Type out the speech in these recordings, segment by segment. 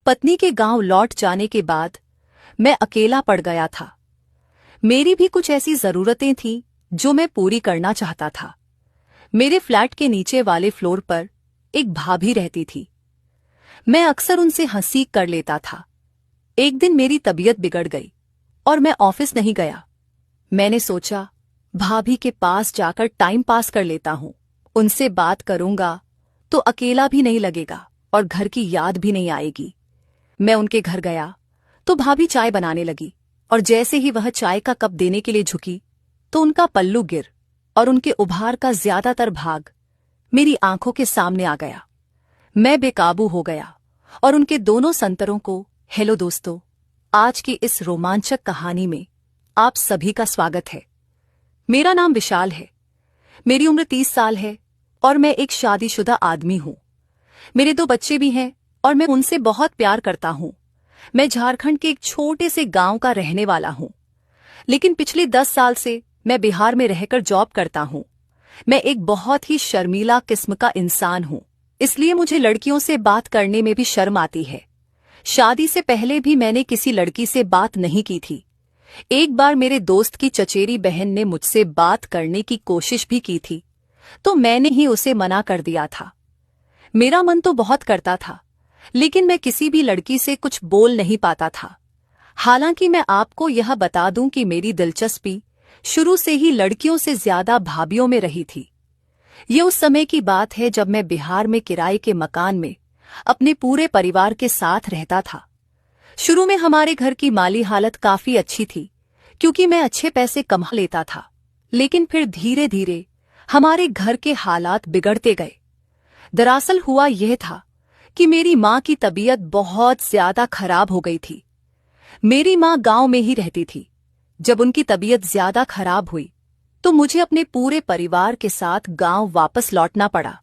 पत्नी के गांव लौट जाने के बाद मैं अकेला पड़ गया था। मेरी भी कुछ ऐसी जरूरतें थीं जो मैं पूरी करना चाहता था। मेरे फ्लैट के नीचे वाले फ्लोर पर एक भाभी रहती थी। मैं अक्सर उनसे हंसी कर लेता था। एक दिन मेरी तबीयत बिगड़ गई और मैं ऑफिस नहीं गया। मैंने सोचा भाभी के पास जाकर टाइम पास कर लेता हूं। उनसे बात करूंगा तो अकेला भी नहीं लगेगा और घर की याद भी नहीं आएगी। मैं उनके घर गया तो भाभी चाय बनाने लगी और जैसे ही वह चाय का कप देने के लिए झुकी तो उनका पल्लू गिर और उनके उभार का ज्यादातर भाग मेरी आंखों के सामने आ गया। मैं बेकाबू हो गया और उनके दोनों संतरों को हेलो दोस्तों, आज की इस रोमांचक कहानी में आप सभी का स्वागत है। मेरा नाम विशाल है। मेरी उम्र 30 साल है और मैं एक शादीशुदा आदमी हूं। मेरे 2 बच्चे भी हैं और मैं उनसे बहुत प्यार करता हूं। मैं झारखंड के एक छोटे से गांव का रहने वाला हूं, लेकिन पिछले 10 साल से मैं बिहार में रहकर जॉब करता हूं। मैं एक बहुत ही शर्मीला किस्म का इंसान हूं, इसलिए मुझे लड़कियों से बात करने में भी शर्म आती है। शादी से पहले भी मैंने किसी लड़की से बात नहीं की थी। एक बार मेरे दोस्त की चचेरी बहन ने मुझसे बात करने की कोशिश भी की थी, तो मैंने ही उसे मना कर दिया था। मेरा मन तो बहुत करता था, लेकिन मैं किसी भी लड़की से कुछ बोल नहीं पाता था। हालांकि मैं आपको यह बता दूं कि मेरी दिलचस्पी शुरू से ही लड़कियों से ज्यादा भाभियों में रही थी। ये उस समय की बात है जब मैं बिहार में किराए के मकान में अपने पूरे परिवार के साथ रहता था। शुरू में हमारे घर की माली हालत काफी अच्छी थी, क्योंकि मैं अच्छे पैसे कमा लेता था। लेकिन फिर धीरे धीरे हमारे घर के हालात बिगड़ते गए। दरअसल हुआ यह था कि मेरी माँ की तबीयत बहुत ज्यादा खराब हो गई थी। मेरी माँ गांव में ही रहती थी। जब उनकी तबीयत ज्यादा खराब हुई तो मुझे अपने पूरे परिवार के साथ गांव वापस लौटना पड़ा।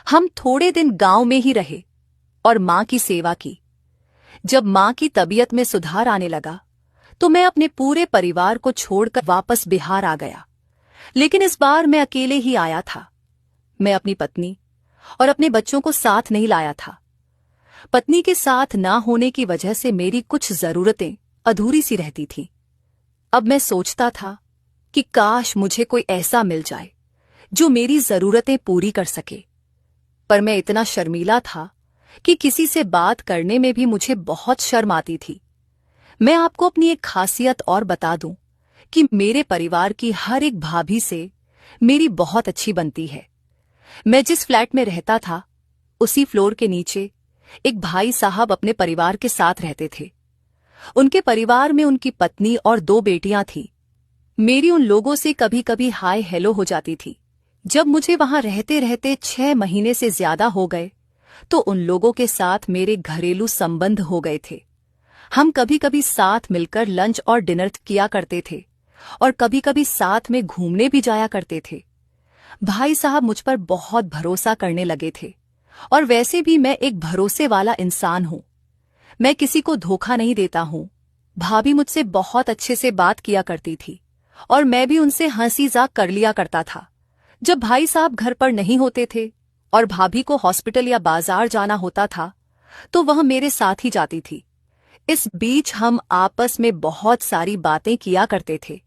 हम थोड़े दिन गांव में ही रहे और माँ की सेवा की। जब माँ की तबीयत में सुधार आने लगा तो मैं अपने पूरे परिवार को छोड़कर वापस बिहार आ गया। लेकिन इस बार मैं अकेले ही आया था। मैं अपनी पत्नी और अपने बच्चों को साथ नहीं लाया था। पत्नी के साथ ना होने की वजह से मेरी कुछ जरूरतें अधूरी सी रहती थीं। अब मैं सोचता था कि काश मुझे कोई ऐसा मिल जाए जो मेरी जरूरतें पूरी कर सके, पर मैं इतना शर्मीला था कि किसी से बात करने में भी मुझे बहुत शर्म आती थी। मैं आपको अपनी एक खासियत और बता दूं कि मेरे परिवार की हर एक भाभी से मेरी बहुत अच्छी बनती है। मैं जिस फ्लैट में रहता था उसी फ्लोर के नीचे एक भाई साहब अपने परिवार के साथ रहते थे। उनके परिवार में उनकी पत्नी और 2 बेटियां थीं। मेरी उन लोगों से कभी कभी हाय हेलो हो जाती थी। जब मुझे वहां रहते रहते 6 महीने से ज्यादा हो गए तो उन लोगों के साथ मेरे घरेलू संबंध हो गए थे। हम कभी कभी साथ मिलकर लंच और डिनर किया करते थे और कभी कभी साथ में घूमने भी जाया करते थे। भाई साहब मुझ पर बहुत भरोसा करने लगे थे और वैसे भी मैं एक भरोसे वाला इंसान हूं। मैं किसी को धोखा नहीं देता हूं। भाभी मुझसे बहुत अच्छे से बात किया करती थी और मैं भी उनसे हंसी मजाक कर लिया करता था। जब भाई साहब घर पर नहीं होते थे और भाभी को हॉस्पिटल या बाजार जाना होता था तो वह मेरे साथ ही जाती थी। इस बीच हम आपस में बहुत सारी बातें किया करते थे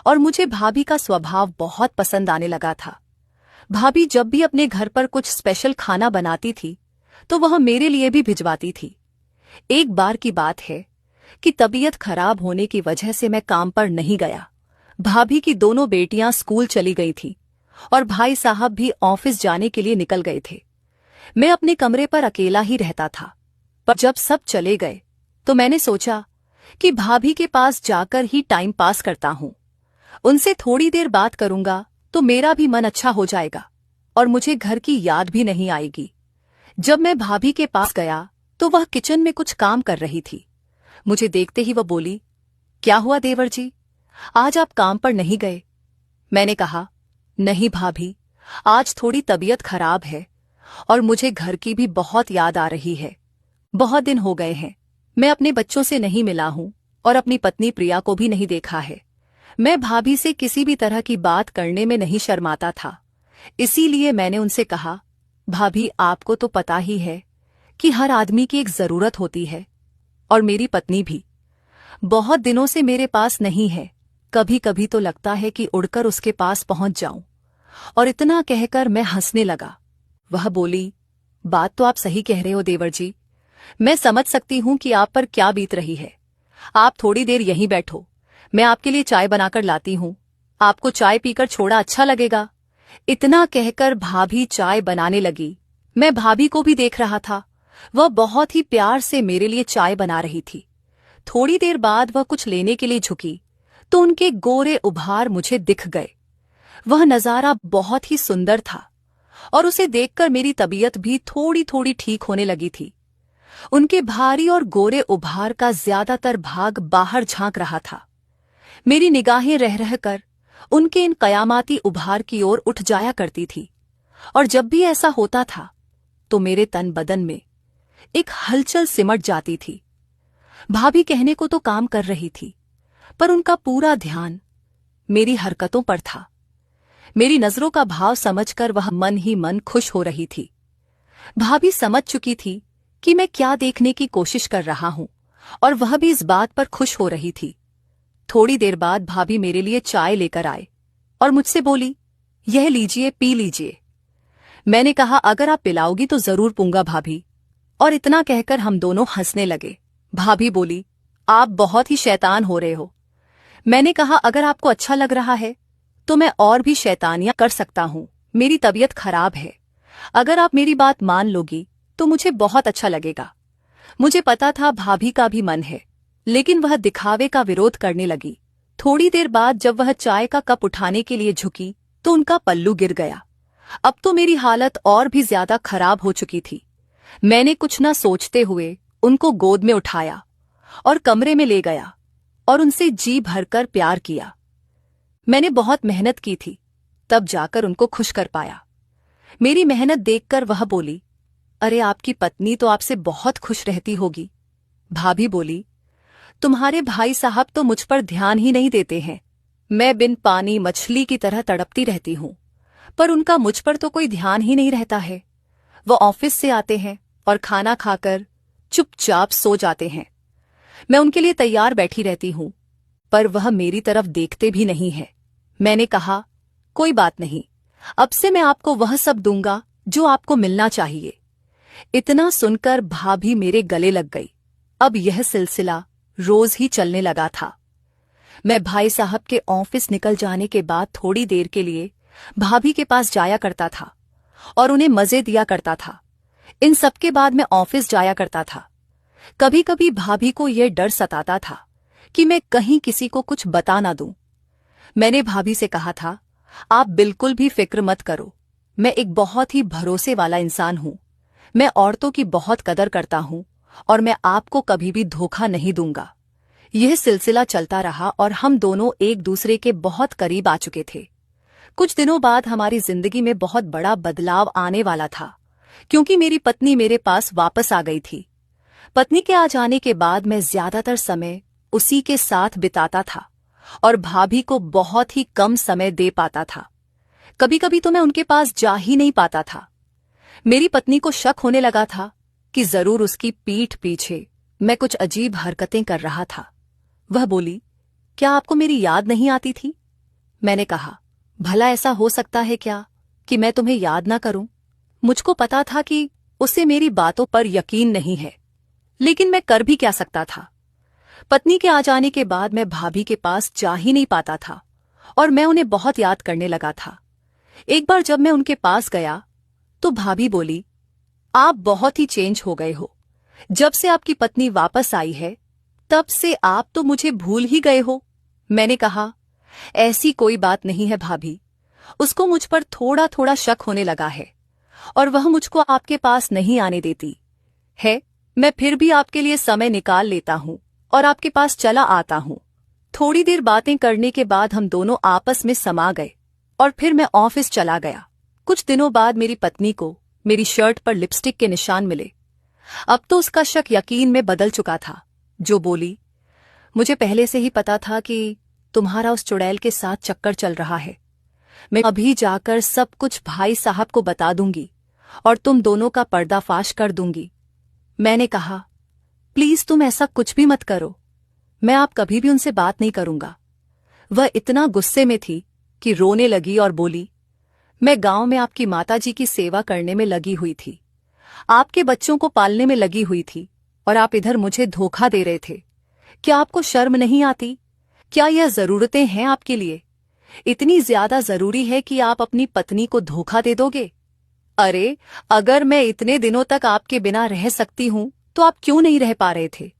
और मुझे भाभी का स्वभाव बहुत पसंद आने लगा था। भाभी जब भी अपने घर पर कुछ स्पेशल खाना बनाती थी तो वह मेरे लिए भी भिजवाती थी। एक बार की बात है कि तबीयत खराब होने की वजह से मैं काम पर नहीं गया। भाभी की दोनों बेटियां स्कूल चली गई थीं और भाई साहब भी ऑफिस जाने के लिए निकल गए थे। मैं अपने कमरे पर अकेला ही रहता था। पर जब सब चले गए तो मैंने सोचा कि भाभी के पास जाकर ही टाइम पास करता हूं। उनसे थोड़ी देर बात करूंगा तो मेरा भी मन अच्छा हो जाएगा और मुझे घर की याद भी नहीं आएगी। जब मैं भाभी के पास गया तो वह किचन में कुछ काम कर रही थी। मुझे देखते ही वह बोली, क्या हुआ देवर जी, आज आप काम पर नहीं गए? मैंने कहा, नहीं भाभी, आज थोड़ी तबीयत खराब है और मुझे घर की भी बहुत याद आ रही है। बहुत दिन हो गए हैं, मैं अपने बच्चों से नहीं मिला हूं और अपनी पत्नी प्रिया को भी नहीं देखा है। मैं भाभी से किसी भी तरह की बात करने में नहीं शर्माता था, इसीलिए मैंने उनसे कहा, भाभी आपको तो पता ही है कि हर आदमी की एक जरूरत होती है, और मेरी पत्नी भी बहुत दिनों से मेरे पास नहीं है। कभी कभी तो लगता है कि उड़कर उसके पास पहुंच जाऊं। और इतना कहकर मैं हंसने लगा। वह बोली, बात तो आप सही कह रहे हो देवर जी, मैं समझ सकती हूं कि आप पर क्या बीत रही है। आप थोड़ी देर यहीं बैठो, मैं आपके लिए चाय बनाकर लाती हूं। आपको चाय पीकर छोड़ा अच्छा लगेगा। इतना कहकर भाभी चाय बनाने लगी। मैं भाभी को भी देख रहा था, वह बहुत ही प्यार से मेरे लिए चाय बना रही थी। थोड़ी देर बाद वह कुछ लेने के लिए झुकी तो उनके गोरे उभार मुझे दिख गए। वह नजारा बहुत ही सुंदर था और उसे देखकर मेरी तबीयत भी थोड़ी थोड़ी ठीक होने लगी थी। उनके भारी और गोरे उभार का ज्यादातर भाग बाहर झांक रहा था। मेरी निगाहें रह रहकर उनके इन कयामाती उभार की ओर उठ जाया करती थी, और जब भी ऐसा होता था तो मेरे तन बदन में एक हलचल सिमट जाती थी। भाभी कहने को तो काम कर रही थी, पर उनका पूरा ध्यान मेरी हरकतों पर था। मेरी नजरों का भाव समझकर वह मन ही मन खुश हो रही थी। भाभी समझ चुकी थी कि मैं क्या देखने की कोशिश कर रहा हूं, और वह भी इस बात पर खुश हो रही थी। थोड़ी देर बाद भाभी मेरे लिए चाय लेकर आए और मुझसे बोली, यह लीजिए, पी लीजिए। मैंने कहा, अगर आप पिलाओगी तो जरूर पीऊंगा भाभी। और इतना कहकर हम दोनों हंसने लगे। भाभी बोली, आप बहुत ही शैतान हो रहे हो। मैंने कहा, अगर आपको अच्छा लग रहा है तो मैं और भी शैतानियां कर सकता हूं। मेरी तबीयत खराब है, अगर आप मेरी बात मान लोगी तो मुझे बहुत अच्छा लगेगा। मुझे पता था भाभी का भी मन है, लेकिन वह दिखावे का विरोध करने लगी। थोड़ी देर बाद जब वह चाय का कप उठाने के लिए झुकी तो उनका पल्लू गिर गया। अब तो मेरी हालत और भी ज्यादा खराब हो चुकी थी। मैंने कुछ न सोचते हुए उनको गोद में उठाया और कमरे में ले गया और उनसे जी भरकर प्यार किया। मैंने बहुत मेहनत की थी, तब जाकर उनको खुश कर पाया। मेरी मेहनत देखकर वह बोली, अरे आपकी पत्नी तो आपसे बहुत खुश रहती होगी। भाभी बोली, तुम्हारे भाई साहब तो मुझ पर ध्यान ही नहीं देते हैं। मैं बिन पानी मछली की तरह तड़पती रहती हूं, पर उनका मुझ पर तो कोई ध्यान ही नहीं रहता है। वो ऑफिस से आते हैं और खाना खाकर चुपचाप सो जाते हैं। मैं उनके लिए तैयार बैठी रहती हूं, पर वह मेरी तरफ देखते भी नहीं है। मैंने कहा, कोई बात नहीं, अब से मैं आपको वह सब दूंगा जो आपको मिलना चाहिए। इतना सुनकर भाभी मेरे गले लग गई। अब यह सिलसिला रोज ही चलने लगा था। मैं भाई साहब के ऑफिस निकल जाने के बाद थोड़ी देर के लिए भाभी के पास जाया करता था और उन्हें मजे दिया करता था। इन सब के बाद मैं ऑफिस जाया करता था। कभी कभी भाभी को यह डर सताता था कि मैं कहीं किसी को कुछ बता ना दूं। मैंने भाभी से कहा था, आप बिल्कुल भी फिक्र मत करो, मैं एक बहुत ही भरोसे वाला इंसान हूं। मैं औरतों की बहुत कदर करता हूं और मैं आपको कभी भी धोखा नहीं दूंगा। यह सिलसिला चलता रहा और हम दोनों एक दूसरे के बहुत करीब आ चुके थे। कुछ दिनों बाद हमारी जिंदगी में बहुत बड़ा बदलाव आने वाला था, क्योंकि मेरी पत्नी मेरे पास वापस आ गई थी। पत्नी के आ जाने के बाद मैं ज्यादातर समय उसी के साथ बिताता था और भाभी को बहुत ही कम समय दे पाता था। कभी कभी तो मैं उनके पास जा ही नहीं पाता था। मेरी पत्नी को शक होने लगा था कि जरूर उसकी पीठ पीछे मैं कुछ अजीब हरकतें कर रहा था। वह बोली, क्या आपको मेरी याद नहीं आती थी? मैंने कहा, भला ऐसा हो सकता है क्या कि मैं तुम्हें याद ना करूं? मुझको पता था कि उसे मेरी बातों पर यकीन नहीं है, लेकिन मैं कर भी क्या सकता था। पत्नी के आ जाने के बाद मैं भाभी के पास जा ही नहीं पाता था और मैं उन्हें बहुत याद करने लगा था। एक बार जब मैं उनके पास गया तो भाभी बोली, आप बहुत ही चेंज हो गए हो। जब से आपकी पत्नी वापस आई है तब से आप तो मुझे भूल ही गए हो। मैंने कहा, ऐसी कोई बात नहीं है भाभी, उसको मुझ पर थोड़ा थोड़ा शक होने लगा है और वह मुझको आपके पास नहीं आने देती है। मैं फिर भी आपके लिए समय निकाल लेता हूं और आपके पास चला आता हूं। थोड़ी देर बातें करने के बाद हम दोनों आपस में समा गए और फिर मैं ऑफिस चला गया। कुछ दिनों बाद मेरी पत्नी को मेरी शर्ट पर लिपस्टिक के निशान मिले। अब तो उसका शक यकीन में बदल चुका था। जो बोली, मुझे पहले से ही पता था कि तुम्हारा उस चुड़ैल के साथ चक्कर चल रहा है। मैं अभी जाकर सब कुछ भाई साहब को बता दूंगी और तुम दोनों का पर्दाफाश कर दूंगी। मैंने कहा, प्लीज तुम ऐसा कुछ भी मत करो, मैं आप कभी भी उनसे बात नहीं करूंगा। वह इतना गुस्से में थी कि रोने लगी और बोली, मैं गांव में आपकी माताजी की सेवा करने में लगी हुई थी, आपके बच्चों को पालने में लगी हुई थी, और आप इधर मुझे धोखा दे रहे थे। क्या आपको शर्म नहीं आती? क्या यह जरूरतें हैं आपके लिए? इतनी ज्यादा जरूरी है कि आप अपनी पत्नी को धोखा दे दोगे? अरे, अगर मैं इतने दिनों तक आपके बिना रह सकती हूं तो आप क्यों नहीं रह पा रहे थे?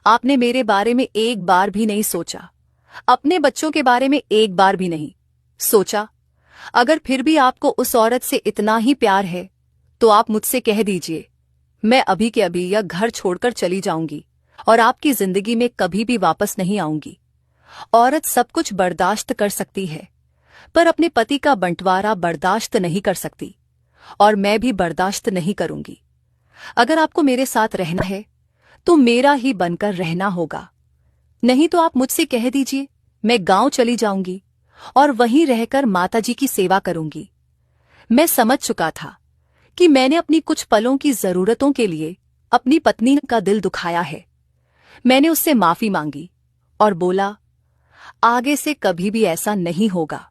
आपने मेरे बारे में एक बार भी नहीं सोचा, अपने बच्चों के बारे में एक बार भी नहीं सोचा। अगर फिर भी आपको उस औरत से इतना ही प्यार है तो आप मुझसे कह दीजिए, मैं अभी के अभी यह घर छोड़कर चली जाऊंगी और आपकी जिंदगी में कभी भी वापस नहीं आऊंगी। औरत सब कुछ बर्दाश्त कर सकती है, पर अपने पति का बंटवारा बर्दाश्त नहीं कर सकती, और मैं भी बर्दाश्त नहीं करूंगी। अगर आपको मेरे साथ रहना है तो मेरा ही बनकर रहना होगा, नहीं तो आप मुझसे कह दीजिए, मैं गांव चली जाऊंगी और वहीं रहकर माताजी की सेवा करूंगी। मैं समझ चुका था कि मैंने अपनी कुछ पलों की जरूरतों के लिए अपनी पत्नी का दिल दुखाया है। मैंने उससे माफी मांगी और बोला, आगे से कभी भी ऐसा नहीं होगा।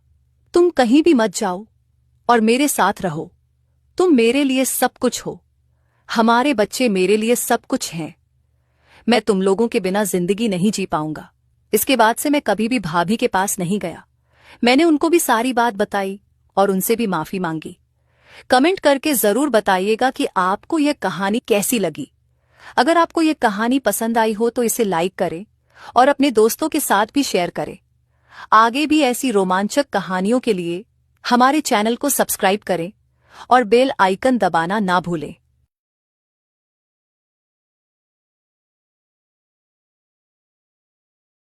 तुम कहीं भी मत जाओ और मेरे साथ रहो। तुम मेरे लिए सब कुछ हो, हमारे बच्चे मेरे लिए सब कुछ हैं। मैं तुम लोगों के बिना जिंदगी नहीं जी पाऊंगा। इसके बाद से मैं कभी भी भाभी के पास नहीं गया। मैंने उनको भी सारी बात बताई और उनसे भी माफी मांगी। कमेंट करके जरूर बताइएगा कि आपको यह कहानी कैसी लगी। अगर आपको यह कहानी पसंद आई हो तो इसे लाइक करें और अपने दोस्तों के साथ भी शेयर करें। आगे भी ऐसी रोमांचक कहानियों के लिए हमारे चैनल को सब्सक्राइब करें और बेल आइकन दबाना ना भूलें।